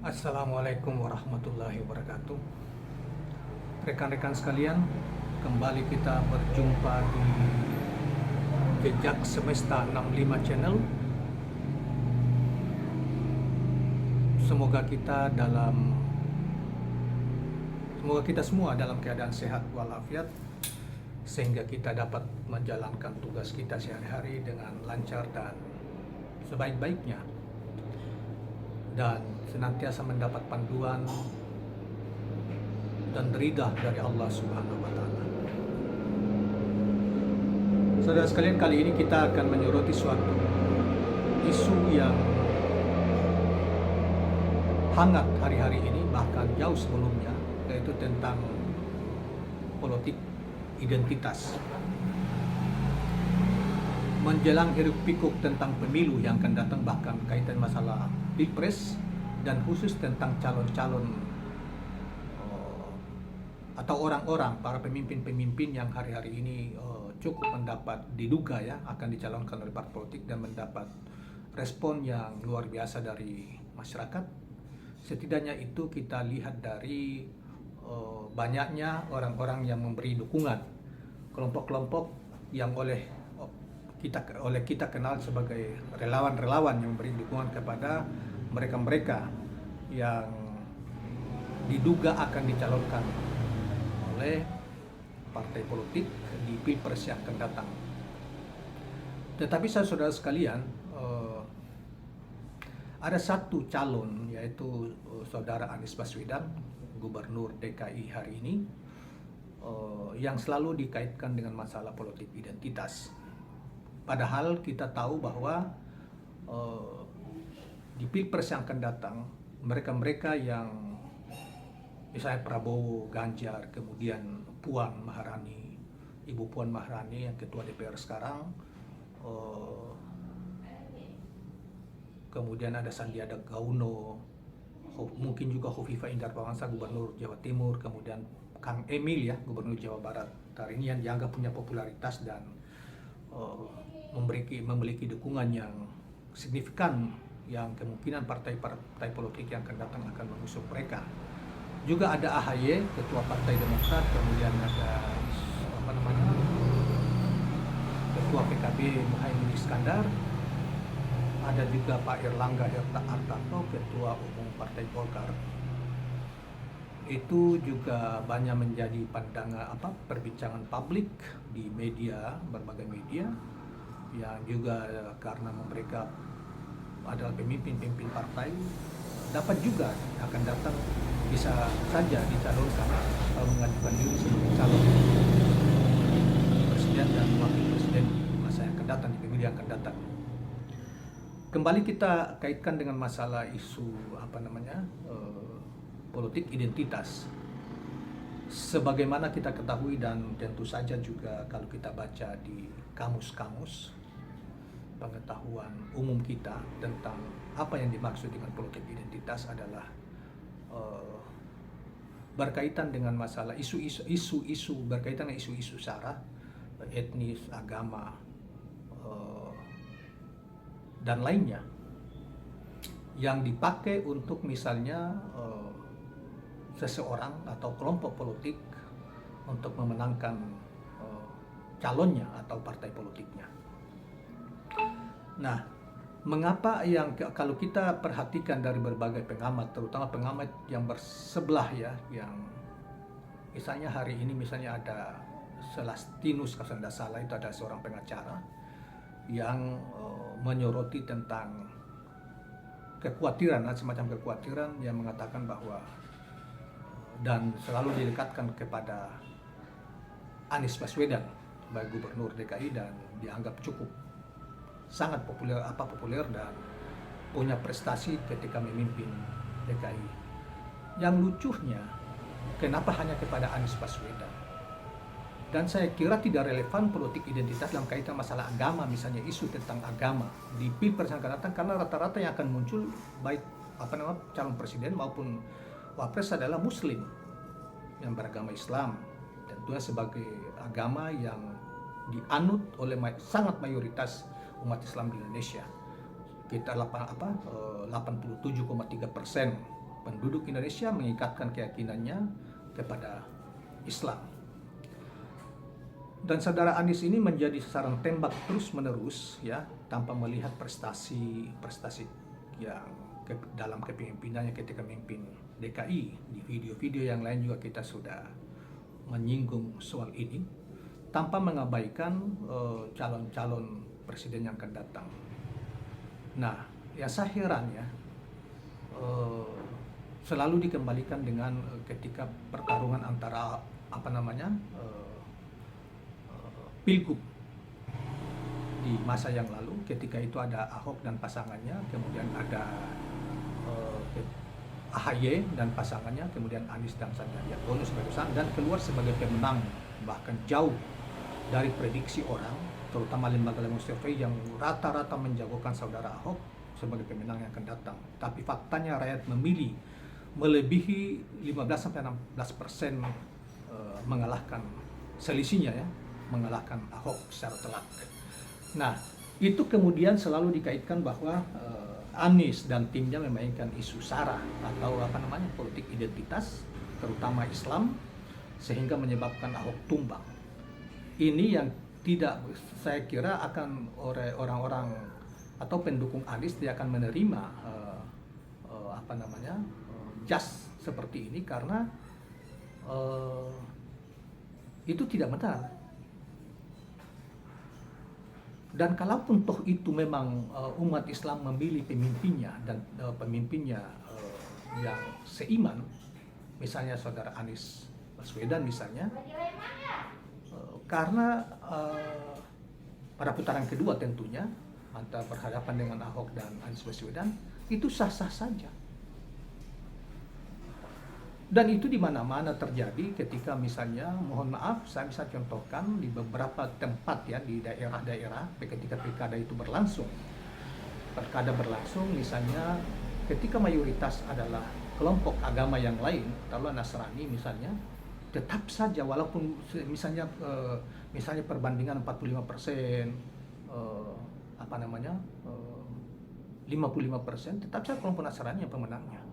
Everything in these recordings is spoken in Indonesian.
Assalamualaikum warahmatullahi wabarakatuh. Rekan-rekan sekalian, kembali kita berjumpa di Jejak Semesta 65 Channel. Semoga kita semua dalam keadaan sehat walafiat, sehingga kita dapat menjalankan tugas kita sehari-hari dengan lancar dan sebaik-baiknya, dan senantiasa mendapat panduan dan ridha dari Allah Subhanahu wa Ta'ala. Saudara sekalian, kali ini kita akan menyoroti suatu isu yang hangat hari-hari ini, bahkan jauh sebelumnya, yaitu tentang politik identitas. Menjelang hiruk pikuk tentang pemilu yang akan datang, bahkan kaitan masalah pilpres, dan khusus tentang calon-calon atau orang-orang, para pemimpin-pemimpin yang hari-hari ini cukup mendapat diduga ya akan dicalonkan oleh partai politik dan mendapat respon yang luar biasa dari masyarakat. Setidaknya itu kita lihat dari banyaknya orang-orang yang memberi dukungan, kelompok-kelompok yang oleh kita kenal sebagai relawan-relawan yang memberi dukungan kepada mereka-mereka yang diduga akan dicalonkan oleh partai politik di pilpres yang akan datang. Tetapi saudara sekalian, ada satu calon, yaitu saudara Anies Baswedan, Gubernur DKI hari ini, yang selalu dikaitkan dengan masalah politik identitas. Padahal kita tahu bahwa di pilpres yang akan datang, mereka-mereka yang misalnya Prabowo, Ganjar, kemudian Puan Maharani, Ibu Puan Maharani yang ketua DPR sekarang, kemudian ada Sandiaga Uno, mungkin juga Khofifah Indar Parawansa, Gubernur Jawa Timur, kemudian Kang Emil ya, Gubernur Jawa Barat hari ini, yang dianggap punya popularitas dan memiliki dukungan yang signifikan, yang kemungkinan partai-partai politik yang akan datang akan mengusung mereka. Juga ada AHY, ketua Partai Demokrat, kemudian ada ketua PKB Muhaimin Iskandar, ada juga Pak Erlangga Hartarto, ketua umum Partai Golkar. Itu juga banyak menjadi perbincangan publik di media, berbagai media, yang juga karena mereka adalah pemimpin partai, dapat juga akan datang bisa saja dicalonkan atau mengajukan diri sebagai calon presiden dan wakil presiden di masa yang akan datang, di pemilu yang akan datang. Kembali kita kaitkan dengan masalah isu politik identitas. Sebagaimana kita ketahui dan tentu saja juga kalau kita baca di kamus-kamus pengetahuan umum kita tentang apa yang dimaksud dengan politik identitas adalah berkaitan dengan masalah isu-isu berkaitan dengan isu-isu sara, etnis, agama, dan lainnya, yang dipakai untuk misalnya seseorang atau kelompok politik untuk memenangkan calonnya atau partai politiknya. Nah, mengapa kalau kita perhatikan dari berbagai pengamat, terutama pengamat yang bersebelah ya, yang misalnya hari ini misalnya ada Selastinus, kalau tidak salah, itu ada seorang pengacara yang menyoroti tentang kekhawatiran, semacam kekhawatiran yang mengatakan bahwa, dan selalu didekatkan kepada Anies Baswedan sebagai Gubernur DKI, dan dianggap cukup sangat populer dan punya prestasi ketika memimpin DKI. Yang lucunya, kenapa hanya kepada Anies Baswedan? Dan saya kira tidak relevan politik identitas dalam kaitan masalah agama, misalnya isu tentang agama di pilpres yang akan datang, karena rata-rata yang akan muncul baik calon presiden maupun wapres adalah Muslim yang beragama Islam, tentunya sebagai agama yang dianut oleh sangat mayoritas umat Islam di Indonesia. Kita 87,3% penduduk Indonesia mengikatkan keyakinannya kepada Islam. Dan saudara Anies ini menjadi sasaran tembak terus-menerus ya, tanpa melihat prestasi yang dalam kepemimpinannya ketika memimpin DKI. Di video-video yang lain juga kita sudah menyinggung soal ini, tanpa mengabaikan calon-calon presiden yang akan datang. Nah, yang saya heran ya, selalu dikembalikan dengan ketika pertarungan antara pilgub di masa yang lalu, ketika itu ada Ahok dan pasangannya, kemudian ada AHY dan pasangannya, kemudian Anies dan Sandiaga Uno sebagai pasangan, dan keluar sebagai pemenang, bahkan jauh dari prediksi orang, terutama lembaga-lembaga survei yang rata-rata menjagokan saudara Ahok sebagai pemenang yang akan datang. Tapi faktanya rakyat memilih melebihi 15-16% mengalahkan selisihnya ya, mengalahkan Ahok secara telak. Nah, itu kemudian selalu dikaitkan bahwa Anies dan timnya memainkan isu SARA atau politik identitas, terutama Islam, sehingga menyebabkan Ahok tumbang. Ini yang tidak, saya kira akan oleh orang-orang atau pendukung Anies tidak akan menerima jas seperti ini, karena itu tidak benar. Dan kalaupun toh itu memang umat Islam memilih pemimpinnya dan pemimpinnya yang seiman, misalnya saudara Anies Baswedan misalnya, karena pada putaran kedua tentunya antara berhadapan dengan Ahok dan Anies Baswedan itu sah-sah saja. Dan itu di mana-mana terjadi ketika misalnya, mohon maaf, saya bisa contohkan di beberapa tempat ya, di daerah-daerah ketika pilkada itu berlangsung. Pilkada berlangsung misalnya ketika mayoritas adalah kelompok agama yang lain, kalau Nasrani misalnya, tetap saja walaupun misalnya perbandingan 45%, 55%, tetap saja kelompok Nasrani yang pemenangnya.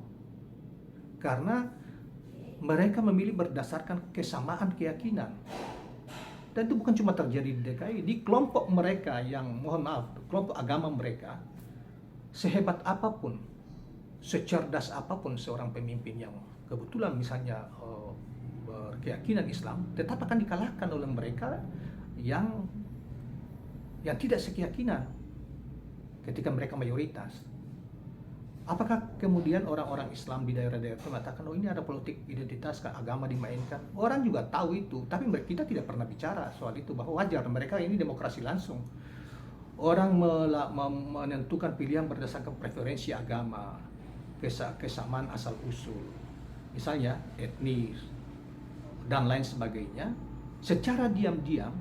Karena mereka memilih berdasarkan kesamaan keyakinan. Dan itu bukan cuma terjadi di DKI, di kelompok mereka yang, mohon maaf, kelompok agama mereka, sehebat apapun, secerdas apapun seorang pemimpin yang kebetulan misalnya berkeyakinan Islam, tetap akan dikalahkan oleh mereka yang tidak sekeyakinan ketika mereka mayoritas. Apakah kemudian orang-orang Islam di daerah-daerah itu mengatakan, oh ini ada politik identitas, agama dimainkan? Orang juga tahu itu, tapi kita tidak pernah bicara soal itu, bahwa wajar, mereka ini demokrasi langsung. Orang menentukan pilihan berdasarkan preferensi agama, kesamaan asal usul, misalnya etnis, dan lain sebagainya, secara diam-diam,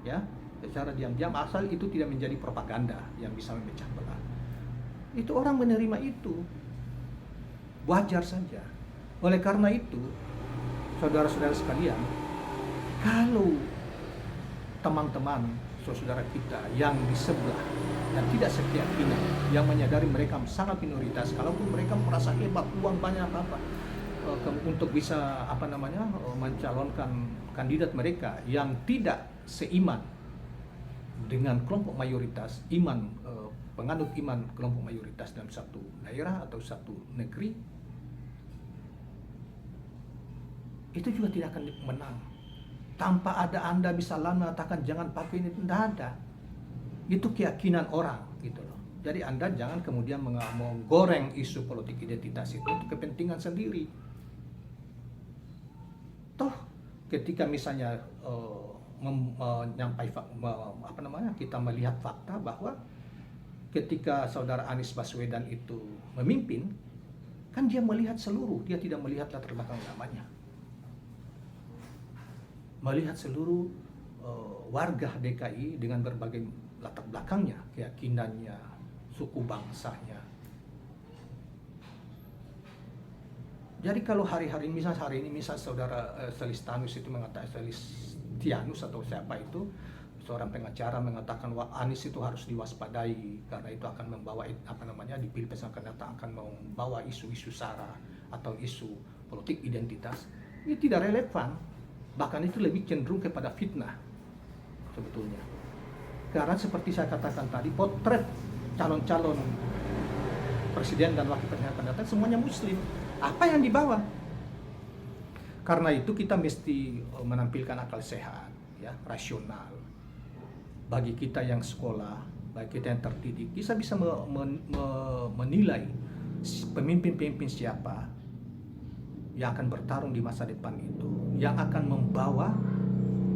ya, asal itu tidak menjadi propaganda yang bisa memecah belah. Itu orang menerima itu, wajar saja. Oleh karena itu, saudara-saudara sekalian, kalau teman-teman saudara kita yang di sebelah dan tidak sekeyakinan, yang menyadari mereka sangat minoritas, kalaupun mereka merasa hebat, uang banyak untuk bisa mencalonkan kandidat mereka yang tidak seiman dengan kelompok mayoritas, penganut iman kelompok mayoritas dalam satu daerah atau satu negeri, itu juga tidak akan menang. Tanpa ada Anda bisa mengatakan jangan pakai ini, tidak ada. Itu keyakinan orang gitu loh. Jadi Anda jangan kemudian menggoreng isu politik identitas itu untuk kepentingan sendiri. Toh ketika misalnya kita melihat fakta bahwa ketika saudara Anies Baswedan itu memimpin, kan dia melihat seluruh, dia tidak melihat latar belakang agamanya, melihat seluruh warga DKI dengan berbagai latar belakangnya, keyakinannya, suku bangsanya. Jadi kalau hari ini misal saudara Selistanus itu mengatakan, Selistianus atau siapa itu, seorang pengacara mengatakan wah Anies itu harus diwaspadai karena itu akan membawa di pilpres yang akan datang akan membawa isu-isu SARA. atau isu politik identitas, ini tidak relevan. Bahkan itu lebih cenderung kepada fitnah sebetulnya. Karena seperti saya katakan tadi, potret calon-calon presiden dan wakil presiden akan datang semuanya muslim. Apa yang dibawa? Karena itu kita mesti menampilkan akal sehat, ya, rasional. Bagi kita yang sekolah, bagi kita yang terdidik, kita bisa menilai pemimpin-pemimpin siapa yang akan bertarung di masa depan itu, yang akan membawa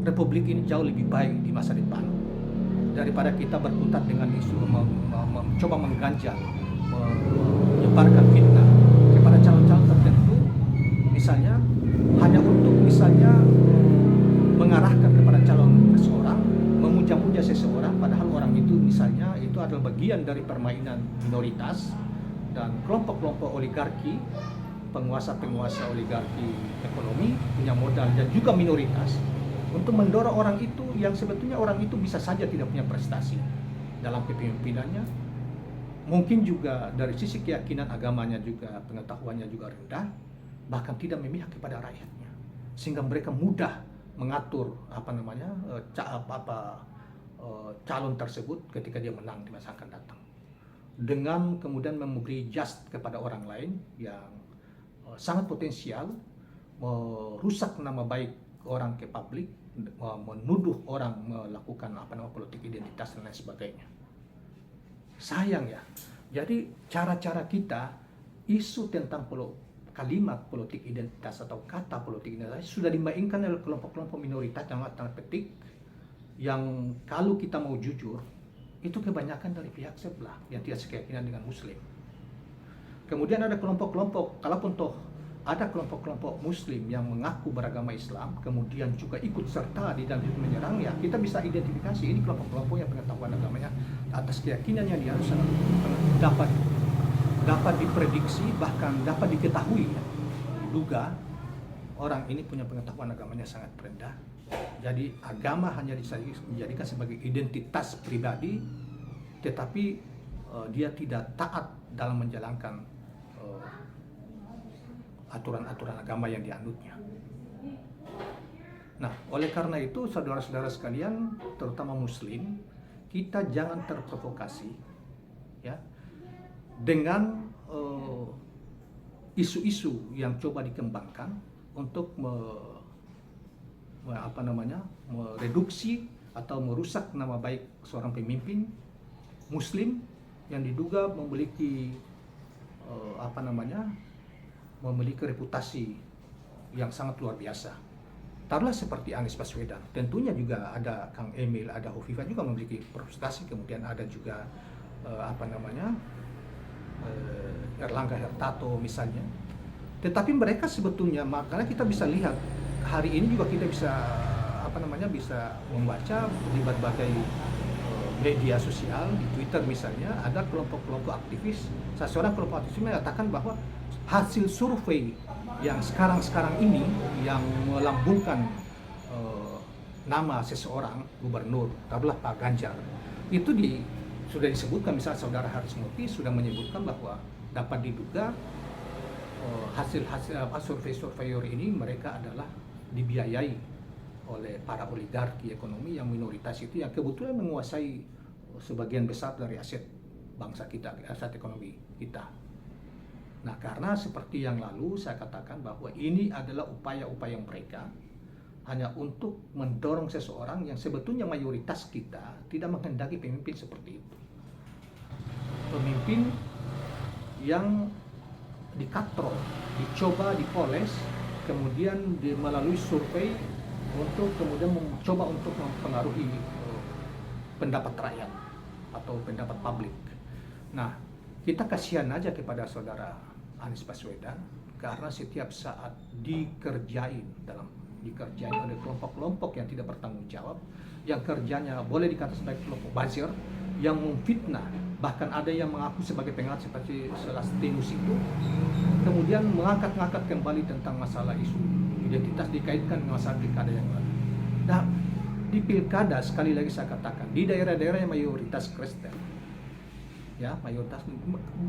Republik ini jauh lebih baik di masa depan, daripada kita berkutat dengan isu mencoba mengganjal, menyebarkan fitnah kepada calon-calon tertentu, misalnya hanya untuk misalnya mengarahkan kepada calon seseorang, memuja-muja seseorang, padahal orang itu misalnya itu adalah bagian dari permainan minoritas dan kelompok-kelompok oligarki, penguasa-penguasa oligarki ekonomi, punya modal dan juga minoritas, untuk mendorong orang itu yang sebetulnya orang itu bisa saja tidak punya prestasi dalam kepemimpinannya, mungkin juga dari sisi keyakinan agamanya juga, pengetahuannya juga rendah, bahkan tidak memihak kepada rakyatnya, sehingga mereka mudah mengatur calon tersebut ketika dia menang di masa akan datang, dengan kemudian memberi just kepada orang lain yang sangat potensial merusak nama baik orang ke publik, menuduh orang melakukan politik identitas dan lain sebagainya. Sayang ya. Jadi cara-cara kita, isu tentang kalimat politik identitas atau kata politik identitas sudah dimainkan oleh kelompok-kelompok minoritas yang tanda petik, yang kalau kita mau jujur itu kebanyakan dari pihak sebelah yang tidak sekeyakinan dengan Muslim. Kemudian ada kelompok-kelompok, kalaupun toh ada kelompok-kelompok Muslim yang mengaku beragama Islam, kemudian juga ikut serta di dalam menyerang, ya kita bisa identifikasi ini kelompok-kelompok yang pengetahuan agamanya atas keyakinannya dia dapat diprediksi, bahkan dapat diketahui, ya, diduga orang ini punya pengetahuan agamanya sangat rendah. Jadi agama hanya dijadikan sebagai identitas pribadi, tetapi dia tidak taat dalam menjalankan aturan-aturan agama yang dianutnya. Nah, oleh karena itu saudara-saudara sekalian, terutama Muslim, kita jangan terprovokasi, ya, dengan isu-isu yang coba dikembangkan untuk mereduksi atau merusak nama baik seorang pemimpin Muslim yang diduga memiliki memiliki reputasi yang sangat luar biasa. Taruhlah seperti Anies Baswedan, tentunya juga ada Kang Emil, ada Hovifah juga memiliki reputasi, kemudian ada juga Erlangga Hartarto misalnya. Tetapi mereka sebetulnya, makanya kita bisa lihat hari ini juga kita bisa bisa membaca di berbagai media sosial, di Twitter misalnya, ada kelompok-kelompok aktivis. Seorang kelompok aktivis mengatakan bahwa hasil survei yang sekarang ini yang melambungkan nama seseorang gubernur, taruhlah Pak Ganjar, itu sudah disebutkan, misalnya saudara Haris Murti sudah menyebutkan bahwa dapat diduga hasil survei-surveyor ini mereka adalah dibiayai oleh para oligarki ekonomi yang minoritas itu, yang kebetulan menguasai sebagian besar dari aset bangsa kita, aset ekonomi kita. Nah, karena seperti yang lalu saya katakan bahwa ini adalah upaya-upaya mereka hanya untuk mendorong seseorang yang sebetulnya mayoritas kita tidak menghendaki pemimpin seperti itu. Pemimpin yang dikatrol, dicoba dipoles, kemudian melalui survei untuk kemudian mencoba untuk mempengaruhi pendapat rakyat atau pendapat publik. Nah, kita kasihan aja kepada saudara Anies Baswedan karena setiap saat dikerjain oleh kelompok-kelompok yang tidak bertanggung jawab, yang kerjanya boleh dikata sebagai kelompok buzzer, yang memfitnah, bahkan ada yang mengaku sebagai pengamat seperti Selastinus itu, kemudian mengangkat kembali tentang masalah isu identitas dikaitkan dengan masalah pilkada yang lalu. Nah, di pilkada sekali lagi saya katakan, di daerah-daerah yang mayoritas Kristen, ya mayoritas,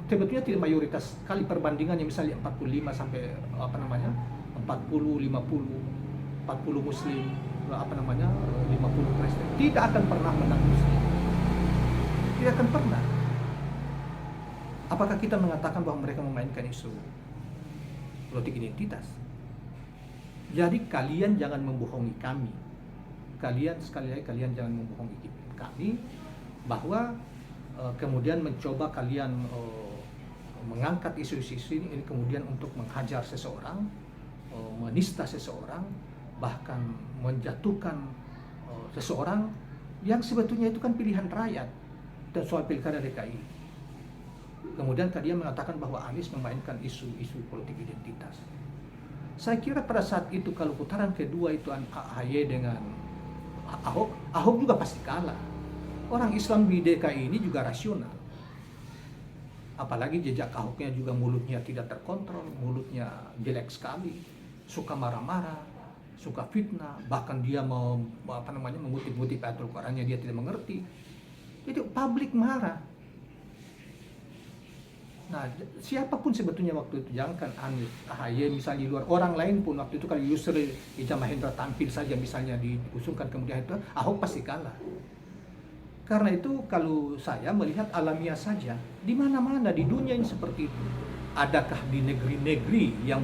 sebetulnya tidak mayoritas sekali perbandingannya, misalnya 45 sampai 40 50 40 muslim, 50 Kristen, tidak akan pernah menang muslim, tidak akan pernah. Apakah kita mengatakan bahwa mereka memainkan isu politik identitas? Jadi kalian jangan membohongi kami. Sekali lagi kalian jangan membohongi kami bahwa kemudian mencoba kalian mengangkat isu-isu ini kemudian untuk menghajar seseorang, menista seseorang, bahkan menjatuhkan seseorang yang sebetulnya itu kan pilihan rakyat dan soal pilkada DKI. Kemudian kalian mengatakan bahwa Anies memainkan isu-isu politik identitas. Saya kira pada saat itu kalau putaran kedua itu AHY dengan Ahok juga pasti kalah. Orang Islam di DKI ini juga rasional. Apalagi jejak Ahoknya juga mulutnya tidak terkontrol, mulutnya jelek sekali, suka marah-marah, suka fitnah, bahkan dia mau mengutip-ngutip ayat Al-Qur'annya dia tidak mengerti. Jadi publik marah. Nah, siapapun sebetulnya waktu itu, jangankan Anies, AHY misalnya di luar, orang lain pun waktu itu kalau Yusril Iza Mahendra tampil saja misalnya diusungkan kemudian itu, Ahok pasti kalah. Karena itu kalau saya melihat alamiah saja, di mana-mana di dunia ini seperti itu. Adakah di negeri-negeri yang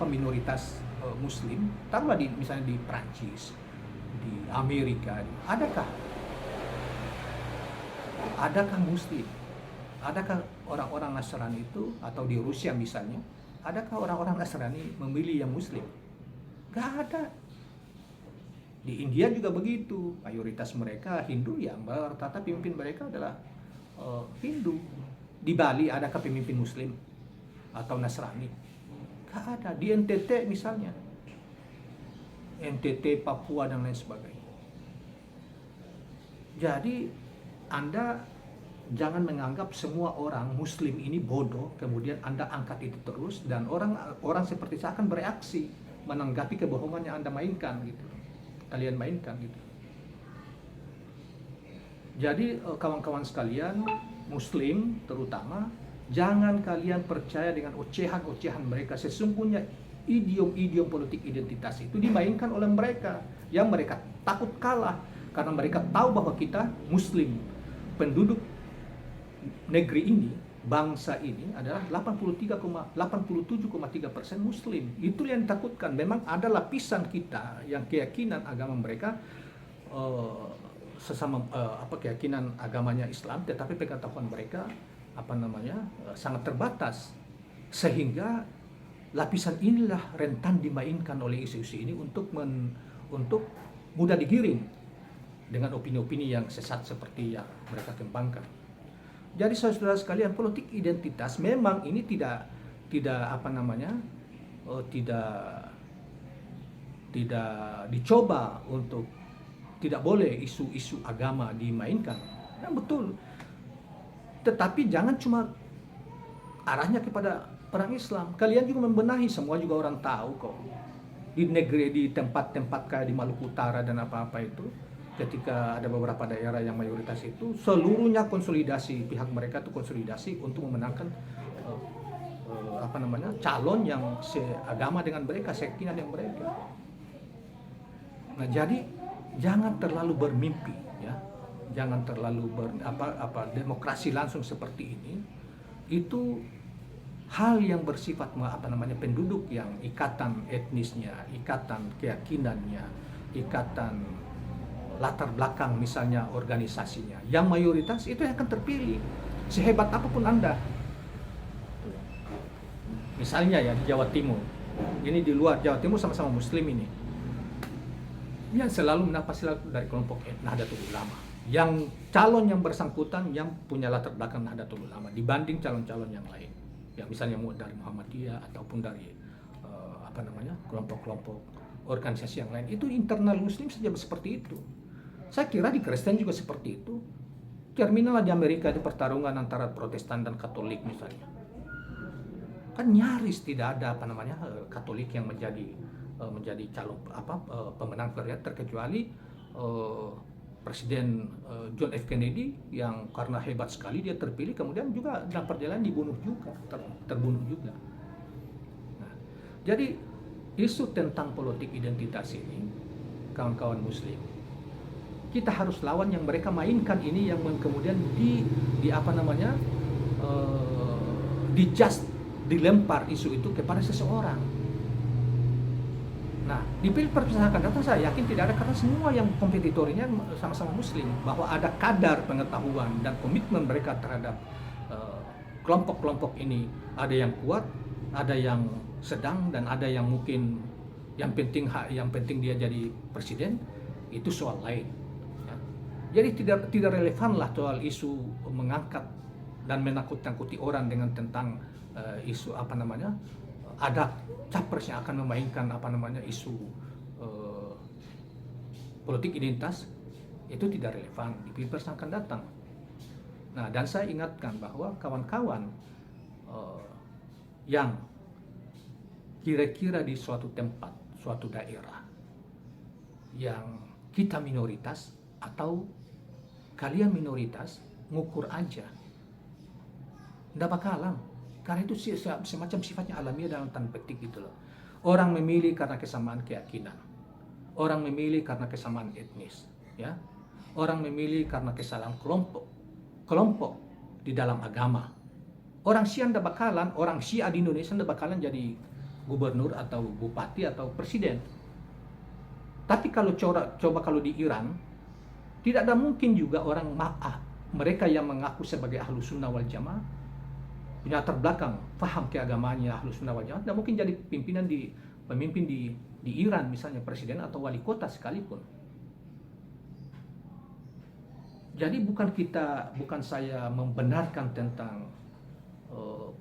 minoritas Muslim, taruhlah misalnya di Prancis, di Amerika, adakah Muslim? Adakah orang-orang Nasrani itu, atau di Rusia misalnya, adakah orang-orang Nasrani memilih yang Muslim? Gak ada. Di India juga begitu, mayoritas mereka Hindu, yang rata-rata pemimpin mereka adalah Hindu. Di Bali adakah pemimpin Muslim atau Nasrani? Gak ada. Di NTT misalnya, NTT, Papua dan lain sebagainya. Jadi Anda jangan menganggap semua orang Muslim ini bodoh, kemudian Anda angkat itu terus, dan orang seperti saya akan bereaksi menanggapi kebohongan yang Anda mainkan gitu. Kalian mainkan gitu. Jadi kawan-kawan sekalian, Muslim terutama, jangan kalian percaya dengan ocehan-ocehan mereka. Sesungguhnya idiom-idiom politik identitas itu dimainkan oleh mereka, yang mereka takut kalah karena mereka tahu bahwa kita Muslim, penduduk negeri ini, bangsa ini adalah 87,3% Muslim. Itu yang ditakutkan. Memang ada lapisan kita yang keyakinan agama mereka keyakinan agamanya Islam, tetapi pengetahuan mereka sangat terbatas, sehingga lapisan inilah rentan dimainkan oleh isu-isu ini untuk mudah digiring dengan opini-opini yang sesat seperti yang mereka kembangkan. Jadi saudara sekalian, politik identitas memang ini tidak dicoba untuk, tidak boleh isu-isu agama dimainkan. Nah, betul. Tetapi jangan cuma arahnya kepada perang Islam. Kalian juga membenahi, semua juga orang tahu kok. Di negeri, di tempat-tempat kayak di Maluku Utara dan apa-apa itu, ketika ada beberapa daerah yang mayoritas itu, seluruhnya konsolidasi, pihak mereka itu konsolidasi untuk memenangkan calon yang seagama dengan mereka, sekeyakinan dengan mereka. Nah, jadi jangan terlalu bermimpi, ya. Jangan terlalu demokrasi langsung seperti ini. Itu hal yang bersifat penduduk yang ikatan etnisnya, ikatan keyakinannya, ikatan latar belakang misalnya organisasinya, yang mayoritas itu yang akan terpilih sehebat apapun Anda. Misalnya ya di Jawa Timur, ini di luar Jawa Timur sama-sama Muslim ini, yang selalu mendapat dari kelompok Nahdlatul Ulama, yang calon yang bersangkutan yang punya latar belakang Nahdlatul Ulama dibanding calon-calon yang lain, yang misalnya dari Muhammadiyah ataupun dari kelompok-kelompok organisasi yang lain, itu internal Muslim saja seperti itu. Saya kira di Kristen juga seperti itu. Terminal di Amerika di pertarungan antara Protestan dan Katolik misalnya, kan nyaris tidak ada Katolik yang menjadi calon pemenang terkecuali Presiden John F. Kennedy yang karena hebat sekali dia terpilih, kemudian juga dalam perjalanan dibunuh juga, terbunuh juga. Nah, jadi isu tentang politik identitas ini, kawan-kawan Muslim, kita harus lawan yang mereka mainkan ini, yang kemudian di apa namanya dilempar isu itu kepada seseorang. Nah, di pilpres yang akan datang saya yakin tidak ada, karena semua yang kompetitornya sama-sama Muslim, bahwa ada kadar pengetahuan dan komitmen mereka terhadap kelompok-kelompok ini. Ada yang kuat, ada yang sedang, dan ada yang mungkin yang penting dia jadi presiden, itu soal lain. Ya. Jadi tidak relevan lah soal isu mengangkat dan menakut-nakuti orang dengan tentang isu apa namanya, ada capres yang akan memainkan apa namanya isu politik identitas, itu tidak relevan di pilpres yang akan datang. Nah, dan saya ingatkan bahwa kawan-kawan yang kira-kira di suatu tempat, suatu daerah yang kita minoritas atau kalian minoritas, ngukur aja, nggak bakalan. Karena itu semacam sifatnya alamiah dalam tanda petik gitu loh. Orang memilih karena kesamaan keyakinan. Orang memilih karena kesamaan etnis, ya. Orang memilih karena kesalahan kelompok di dalam agama. Orang Syiah ndak bakalan, orang Syiah di Indonesia ndak bakalan jadi gubernur atau bupati atau presiden. Tapi kalau coba kalau di Iran, tidak ada mungkin juga orang mereka yang mengaku sebagai Ahlus Sunnah wal Jamaah, punya latar belakang, paham keagamaannya Ahlus Sunnah wal Jamaah, tidak mungkin jadi pemimpin di Iran misalnya, presiden atau wali kota sekalipun. Jadi bukan saya membenarkan tentang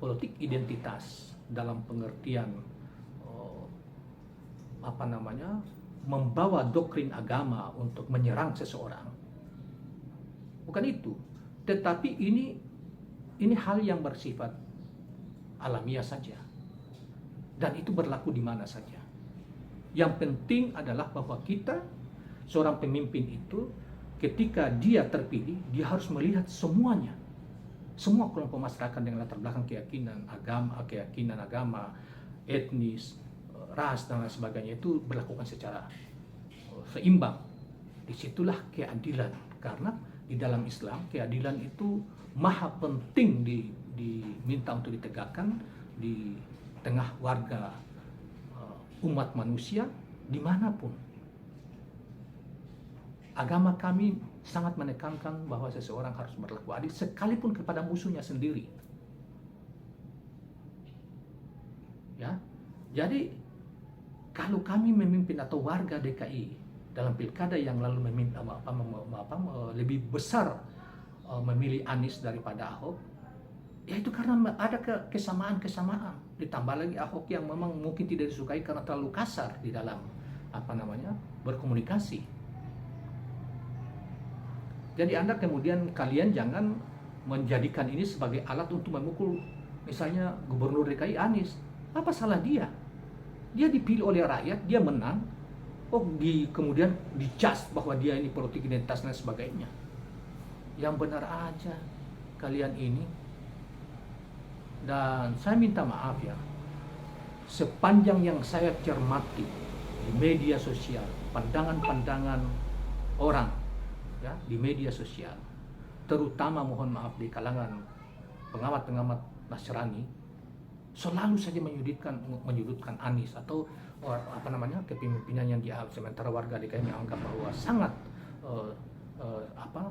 politik identitas dalam pengertian apa namanya, membawa doktrin agama untuk menyerang seseorang. Bukan itu. Tetapi ini hal yang bersifat alamiah saja, dan itu berlaku di mana saja. Yang penting adalah bahwa kita, seorang pemimpin itu, ketika dia terpilih, dia harus melihat semuanya, semua kelompok masyarakat dengan latar belakang keyakinan agama, etnis, ras dan lain sebagainya, itu berlakukan secara seimbang. Disitulah keadilan, karena di dalam Islam keadilan itu maha penting diminta untuk ditegakkan di tengah warga umat manusia dimanapun. Agama kami sangat menekankan bahwa seseorang harus berlaku adil sekalipun kepada musuhnya sendiri. Ya, jadi kalau kami memimpin atau warga DKI dalam pilkada yang lalu lebih besar memilih Anies daripada Ahok, ya itu karena ada kesamaan. Ditambah lagi Ahok yang memang mungkin tidak disukai karena terlalu kasar di dalam berkomunikasi. Jadi kalian jangan menjadikan ini sebagai alat untuk memukul misalnya Gubernur DKI Anies. Apa salah dia? Dia dipilih oleh rakyat, dia menang. Kemudian dicas bahwa dia ini politik identitas dan sebagainya. Yang benar aja kalian ini. Dan saya minta maaf ya, sepanjang yang saya cermati di media sosial, pandangan-pandangan orang ya di media sosial, terutama mohon maaf di kalangan pengamat-pengamat Nasrani, selalu saja menyudutkan Anies atau kepemimpinan yang sementara warga DKI menganggap bahwa sangat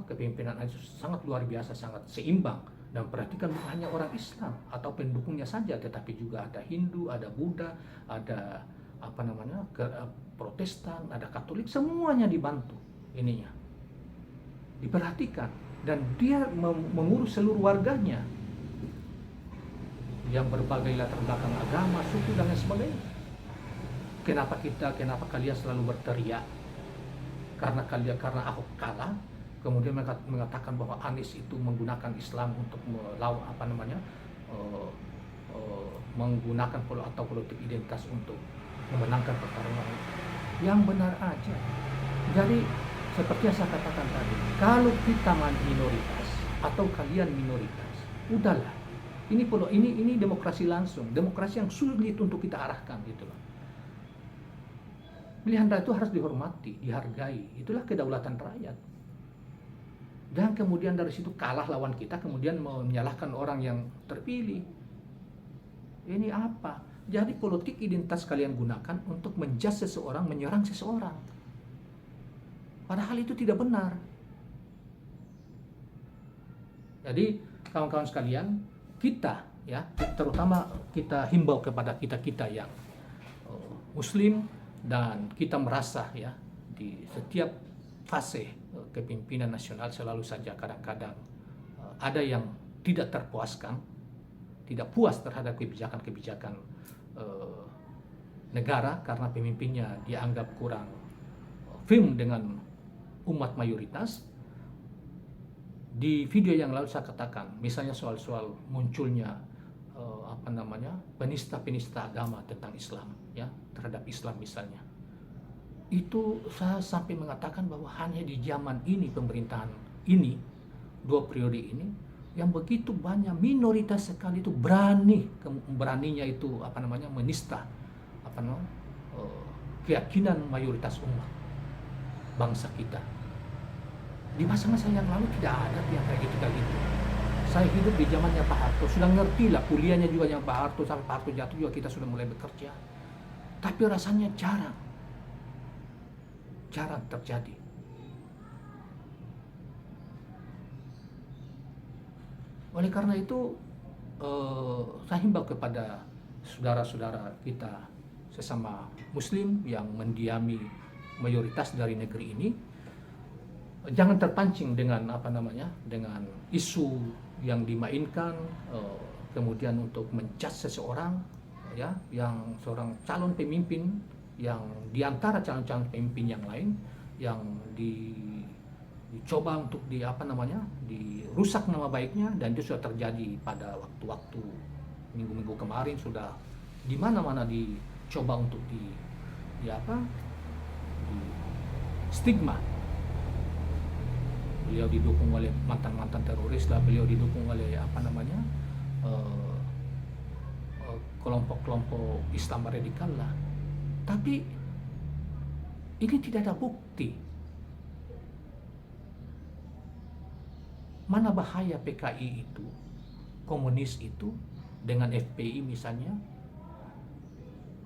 kepemimpinan Anies sangat luar biasa, sangat seimbang. Dan perhatikan, bukan hanya orang Islam atau pendukungnya saja, tetapi juga ada Hindu, ada Buddha, ada Protestan, ada Katolik, semuanya dibantu ininya, diperhatikan, dan dia mengurus seluruh warganya yang berbagai latar belakang agama, suku dan lain sebagainya. Kenapa kalian selalu berteriak karena Ahok kalah, kemudian mengatakan bahwa Anies itu menggunakan Islam untuk menggunakan politik identitas untuk memenangkan pertarungan. Yang benar aja. Jadi seperti yang saya katakan tadi, kalau kita minoritas atau kalian minoritas, udahlah. Ini demokrasi langsung, demokrasi yang sulit untuk kita arahkan gitu loh. Pilihan rakyat itu harus dihormati, dihargai. Itulah kedaulatan rakyat. Dan kemudian dari situ kalah lawan kita, kemudian menyalahkan orang yang terpilih. Ini apa? Jadi politik identitas kalian gunakan untuk menjudge seseorang, menyerang seseorang. Padahal itu tidak benar. Jadi kawan-kawan sekalian, kita ya, terutama kita himbau kepada kita yang Muslim, dan kita merasa ya di setiap fase kepemimpinan nasional selalu saja kadang-kadang ada yang tidak terpuaskan, tidak puas terhadap kebijakan-kebijakan negara karena pemimpinnya dianggap kurang firm dengan umat mayoritas. Di video yang lalu saya katakan, misalnya soal-soal munculnya penista-penista agama tentang Islam ya, terhadap Islam misalnya. Itu saya sampai mengatakan bahwa hanya di zaman ini, pemerintahan ini, 2 periode ini, yang begitu banyak minoritas sekali itu beraninya itu menista keyakinan mayoritas umat bangsa kita. Di masa-masa yang lalu tidak ada yang kayak gitu. Saya hidup di zamannya Pak Harto, sudah ngerti lah kuliahnya juga yang Pak Harto, sampai Pak Harto jatuh juga kita sudah mulai bekerja. Tapi rasanya jarang terjadi. Oleh karena itu, saya himbau kepada saudara-saudara kita sesama Muslim yang mendiami mayoritas dari negeri ini, jangan terpancing dengan dengan isu yang dimainkan, kemudian untuk menjudge seseorang ya, yang seorang calon pemimpin yang diantara calon-calon pemimpin yang lain yang dicoba untuk dirusak nama baiknya, dan itu sudah terjadi pada waktu-waktu minggu-minggu kemarin, sudah di mana-mana dicoba untuk di stigma. Beliau didukung oleh mantan-mantan teroris lah, beliau didukung oleh kelompok-kelompok Islam radikal lah. Tapi ini tidak ada bukti. Mana bahaya PKI itu, komunis itu dengan FPI misalnya?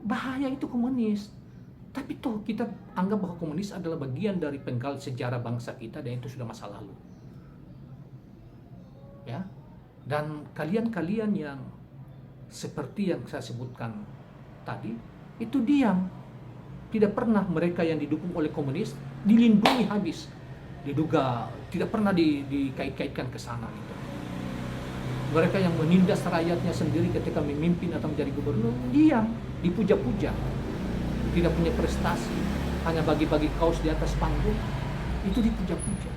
Bahaya itu komunis. Tapi toh kita anggap bahwa komunis adalah bagian dari penggal sejarah bangsa kita, dan itu sudah masa lalu. Ya. Dan kalian yang seperti yang saya sebutkan tadi, itu diam. Tidak pernah mereka yang didukung oleh komunis dilindungi habis. Diduga tidak pernah dikait-kaitkan ke sana gitu. Mereka yang menindas rakyatnya sendiri ketika memimpin atau menjadi gubernur, diam, dipuja-puja. Tidak punya prestasi, hanya bagi-bagi kaos di atas panggung, itu dipuja-puja.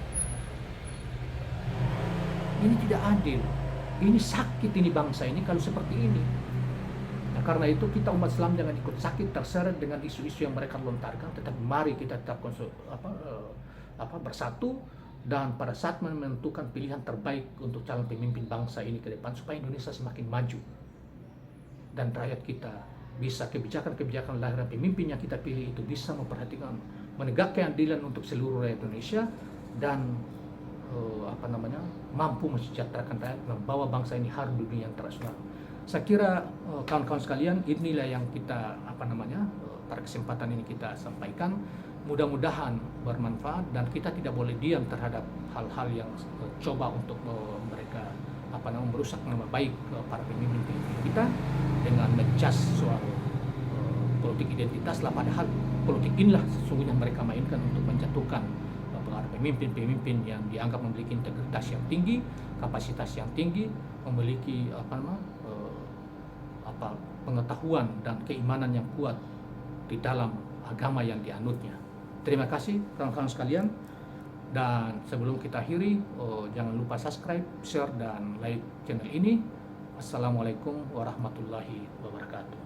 Ini tidak adil, ini sakit ini bangsa ini kalau seperti ini. Nah, karena itu kita umat Islam jangan ikut sakit terseret dengan isu-isu yang mereka lontarkan. Tetapi mari kita tetap bersatu, dan pada saat menentukan pilihan terbaik untuk calon pemimpin bangsa ini ke depan, supaya Indonesia semakin maju dan rakyat kita bisa, kebijakan-kebijakan lahiran pemimpin yang kita pilih itu bisa memperhatikan, menegakkan keadilan untuk seluruh rakyat Indonesia, dan mampu mensejahterakan rakyat, membawa bangsa ini harum di dunia internasional. Saya kira kawan-kawan sekalian, inilah yang kita pada kesempatan ini kita sampaikan. Mudah-mudahan bermanfaat, dan kita tidak boleh diam terhadap hal-hal yang coba untuk mereka merusak nama baik para pemimpin kita dengan menjudge soal politik identitas lah. Padahal politik inilah sesungguhnya mereka mainkan untuk menjatuhkan para pemimpin-pemimpin yang dianggap memiliki integritas yang tinggi, kapasitas yang tinggi, memiliki pengetahuan dan keimanan yang kuat di dalam agama yang dianutnya. Terima kasih kawan-kawan sekalian. Dan sebelum kita akhiri, jangan lupa subscribe, share, dan like channel ini. Assalamualaikum warahmatullahi wabarakatuh.